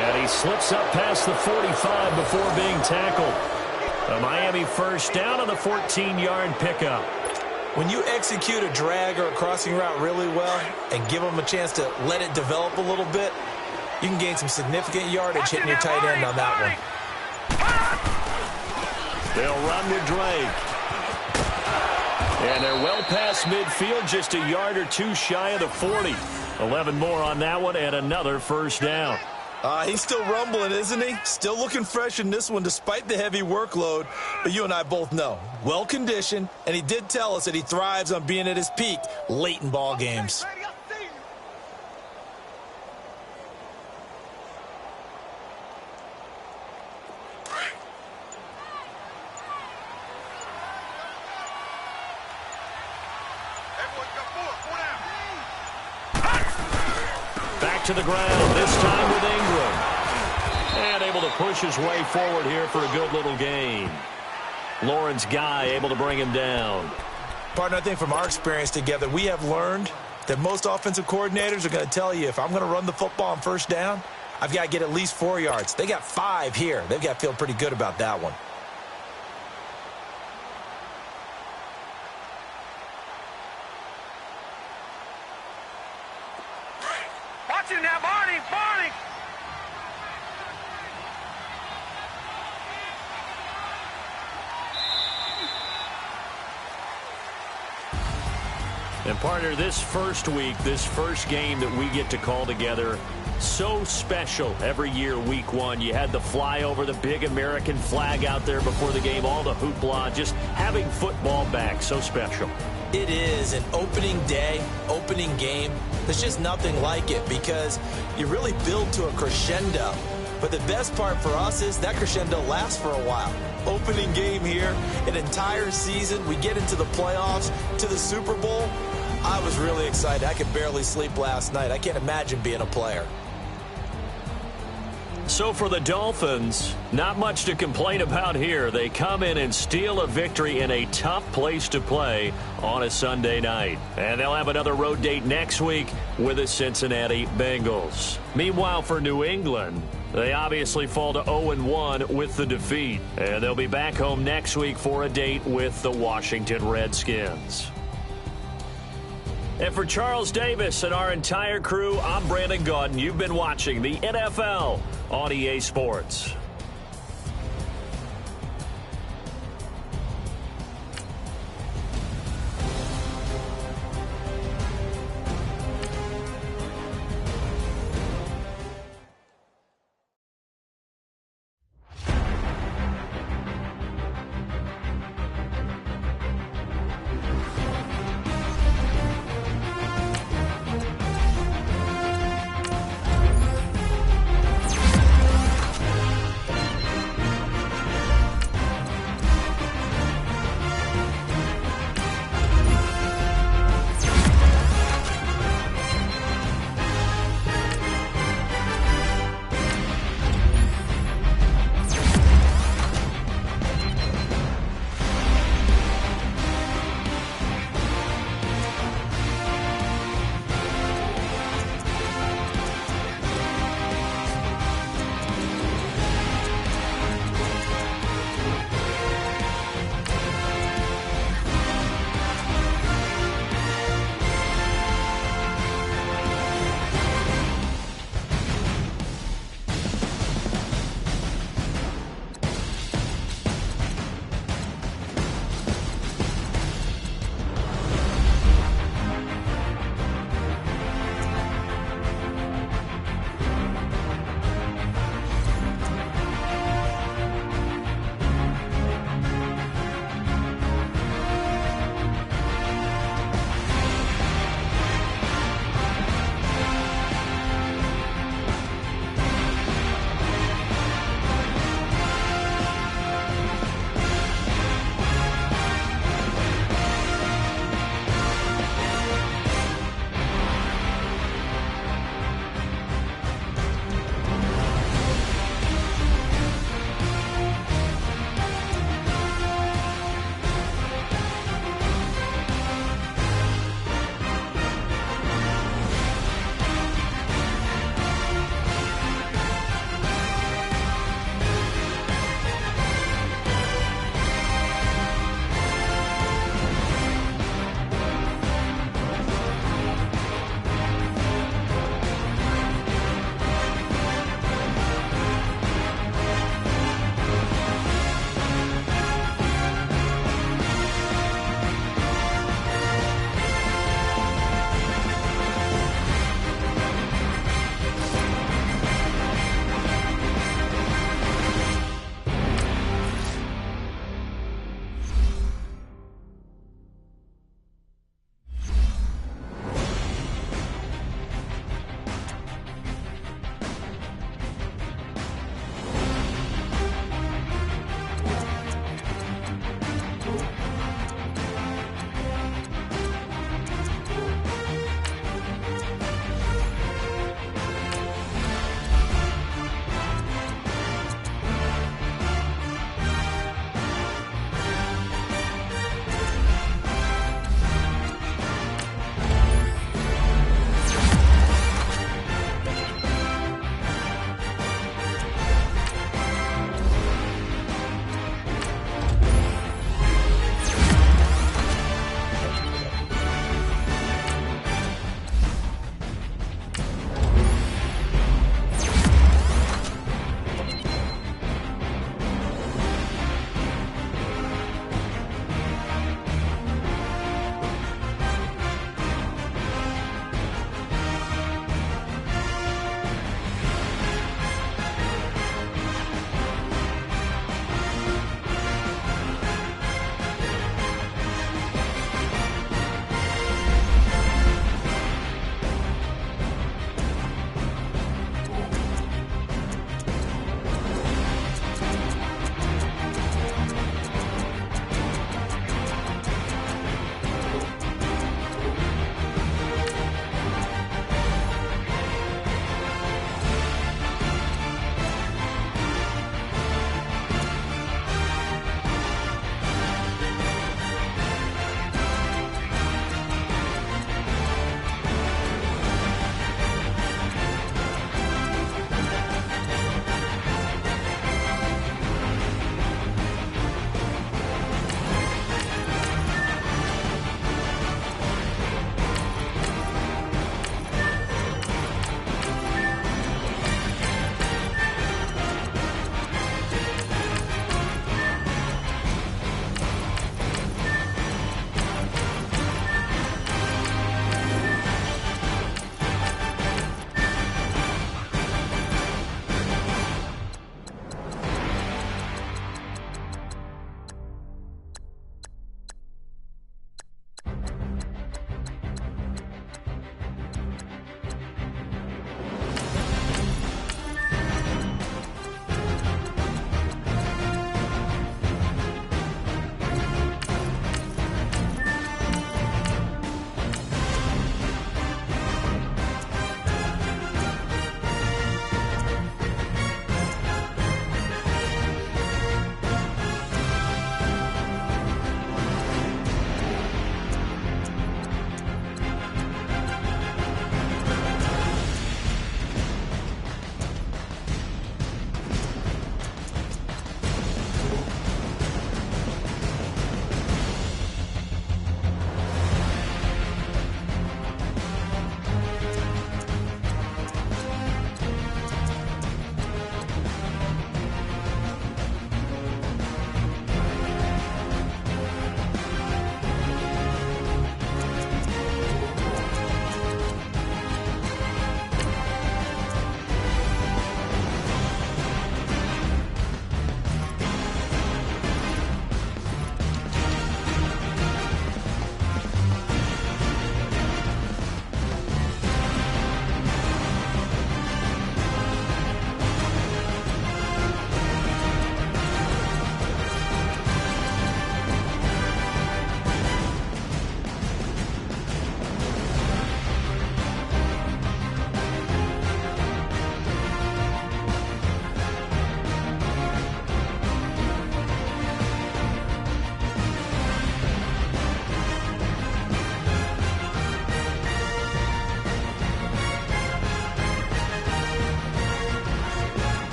And he slips up past the 45 before being tackled. A Miami first down on the 14-yard pickup. When you execute a drag or a crossing route really well and give them a chance to let it develop a little bit, you can gain some significant yardage hitting your tight end on that one. They'll run with Drake. And they're well past midfield, just a yard or two shy of the 40. 11 more on that one and another first down. He's still rumbling, isn't he? Still looking fresh in this one despite the heavy workload. But you and I both know, well-conditioned, and he did tell us that he thrives on being at his peak late in ball games. Back to the ground, this time with Ingram. And able to push his way forward here for a good little gain. Lawrence Guy able to bring him down. Partner, I think from our experience together, we have learned that most offensive coordinators are going to tell you, if I'm going to run the football on first down, I've got to get at least 4 yards. They got 5 here. They've got to feel pretty good about that one. Watch it now, Barney! Barney! And partner, this first week, this first game that we get to call together, so special every year, week one. You had the flyover, the big American flag out there before the game, all the hoopla, just having football back, so special. It is an opening day, opening game. There's just nothing like it because you really build to a crescendo. But the best part for us is that crescendo lasts for a while. Opening game here, an entire season. We get into the playoffs, to the Super Bowl. I was really excited. I could barely sleep last night. I can't imagine being a player. So for the Dolphins, not much to complain about here. They come in and steal a victory in a tough place to play on a Sunday night. And they'll have another road date next week with the Cincinnati Bengals. Meanwhile, for New England, they obviously fall to 0-1 with the defeat. And they'll be back home next week for a date with the Washington Redskins. And for Charles Davis and our entire crew, I'm Brandon Gaudin. You've been watching the NFL on EA Sports.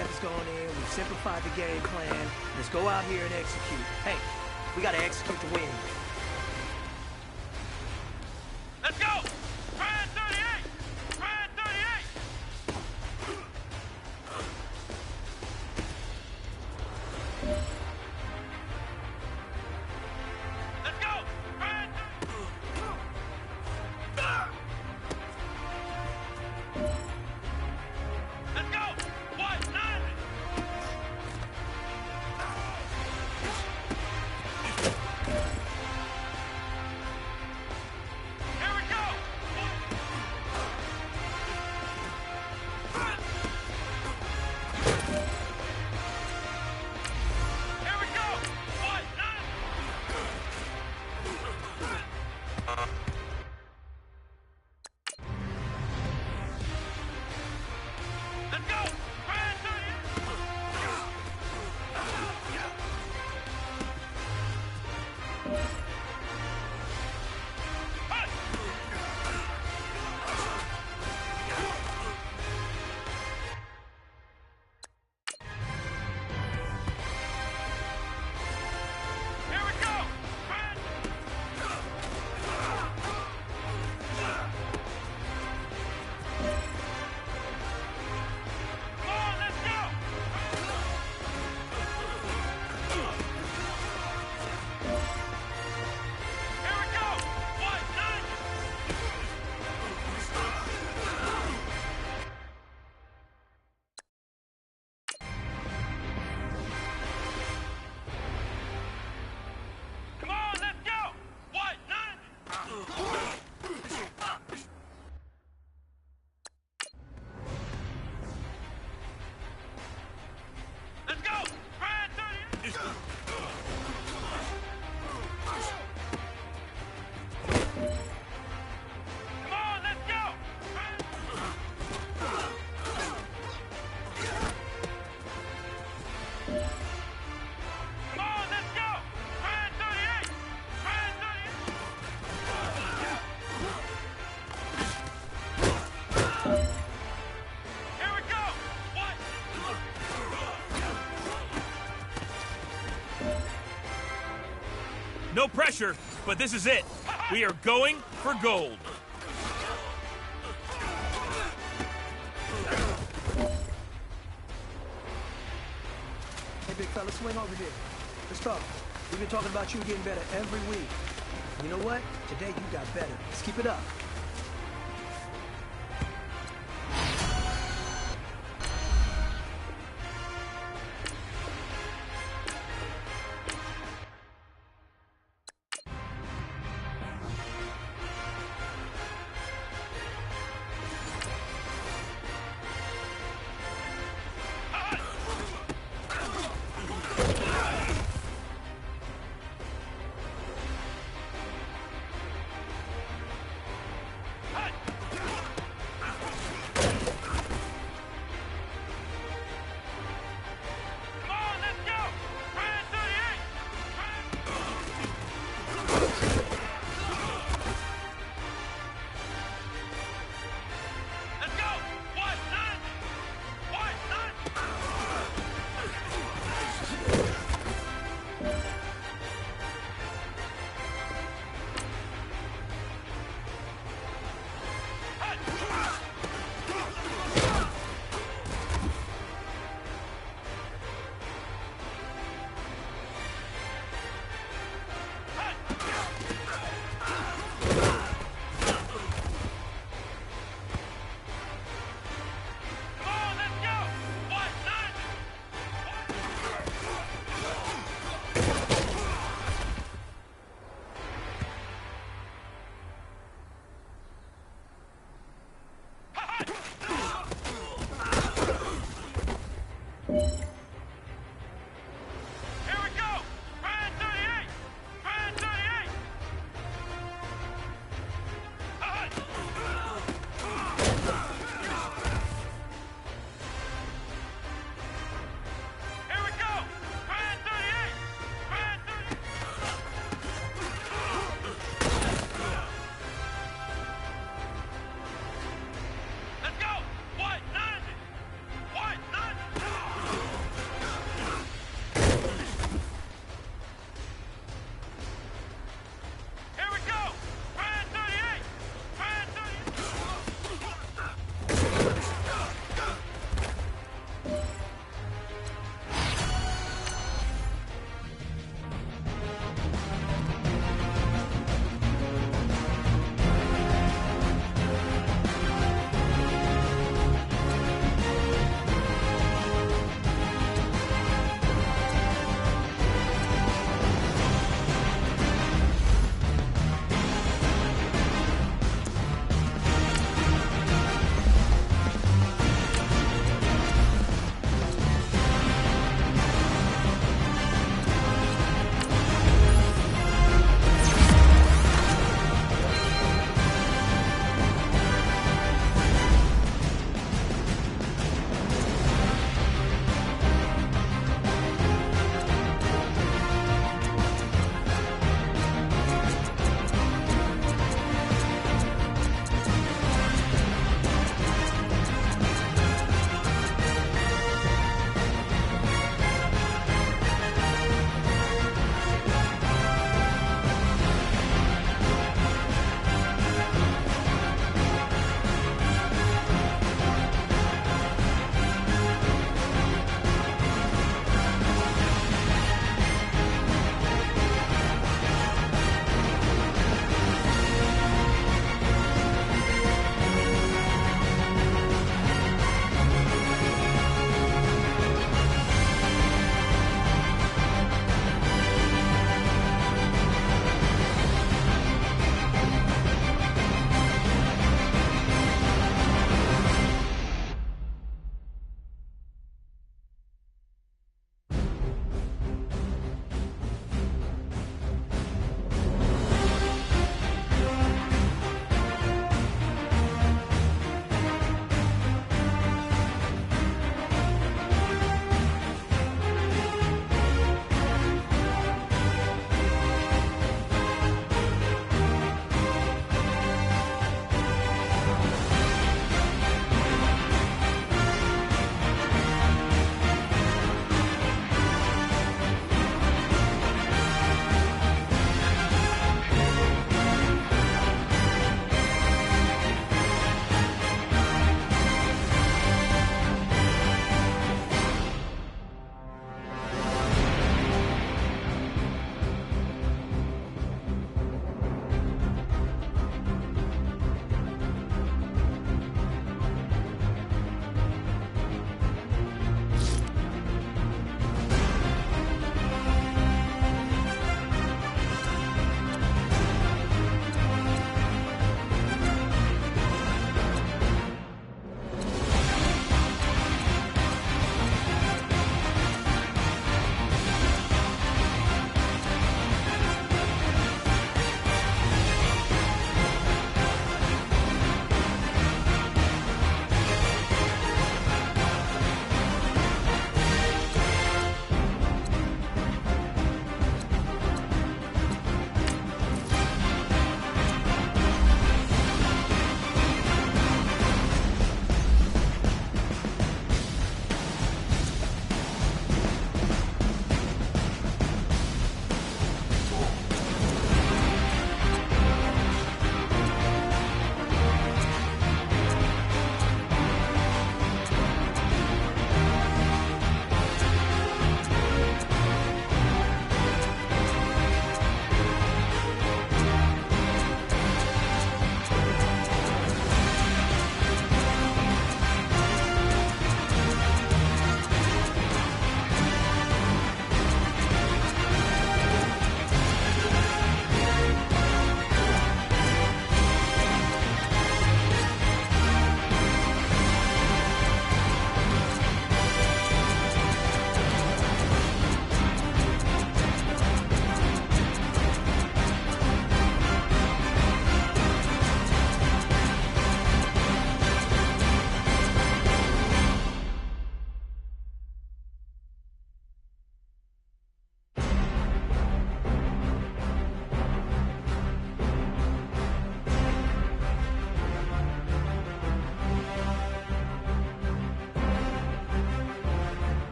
staff has gone in. We've simplified the game plan. Let's go out here and execute. Hey, we got to execute to win. Let's go! Try 38! Try 38! Let's go! Try 38! Let's go! What? 9! Here we go! Here we go! What? 9! Let's go! Try 38! Here we go! Come on, let's go! Here we go! What? 9! Come on, let's go! What? 9! Let's go! Try 38! Come on, let's go! Come on, let's go! Try 38! Try 38! Here we go! What? No pressure, but this is it. We are going for gold. Hey, big fella, swing over here. Let's talk. We've been talking about you getting better every week. You know what? Today you got better. Let's keep it up.